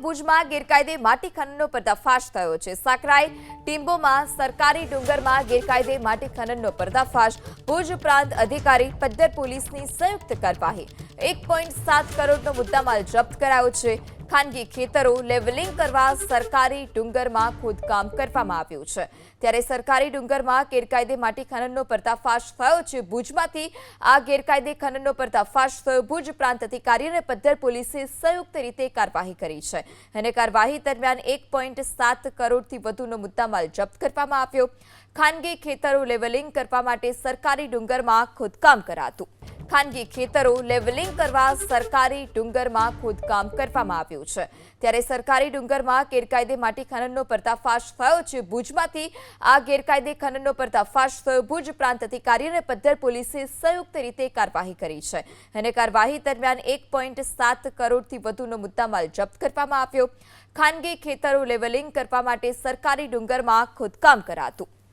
ભુજમાં ગેરકાયદે માટી ખનનનો પર્દાફાશ થયો છે। સાકરાઈ ટીંબોમાં સરકારી ડુંગરમાં ગેરકાયદે માટી ખનનનો પર્દાફાશ। ભુજ પ્રાંત અધિકારી પદ્ધર પોલીસની સંયુક્ત કાર્યવાહી। 1.7 કરોડનો મુદ્દામાલ જપ્ત કરાયો છે। ખાનગી ખેતરો લેવલિંગ કરવા સરકારી ડુંગરમાં ખોદકામ કરવામાં આવ્યું છે। ત્યારે સરકારી ડુંગરમાં ગેરકાયદે માટી ખનનનો પર્દાફાશ થયો છે। ભુજમાંથી આ ગેરકાયદે ખનનનો પર્દાફાશ થયો। ભુજ પ્રાંત અધિકારી અને પદ્ધર પોલીસે સંયુક્ત રીતે કાર્યવાહી કરી છે અને કાર્યવાહી દરમિયાન 1.7 કરોડથી વધુનો મુદ્દામાલ જપ્ત કરવામાં આવ્યો। ખાનગી ખેતરો લેવલિંગ કરવા માટે સરકારી ડુંગરમાં ખોદકામ કરાતું। ખાનગી ખેતરો લેવલિંગ કરવા સરકારી ડુંગરમાં ખોદકામ કરવામાં આવ્યું છે। ત્યારે સરકારી ડુંગરમાં ગેરકાયદે માટી ખનનનો પર્દાફાશ થયો છે। ભુજમાંથી આ ગેરકાયદે ખનનનો પર્દાફાશ થયો। ભુજ પ્રાંત અધિકારી અને પદ્ધર પોલીસે સંયુક્ત રીતે કાર્યવાહી કરી છે અને કાર્યવાહી દરમિયાન 1.7 કરોડથી વધુનો મુદ્દામાલ જપ્ત કરવામાં આવ્યો। ખાનગી ખેતરો લેવલિંગ કરવા માટે સરકારી ડુંગરમાં ખોદકામ કરાતું।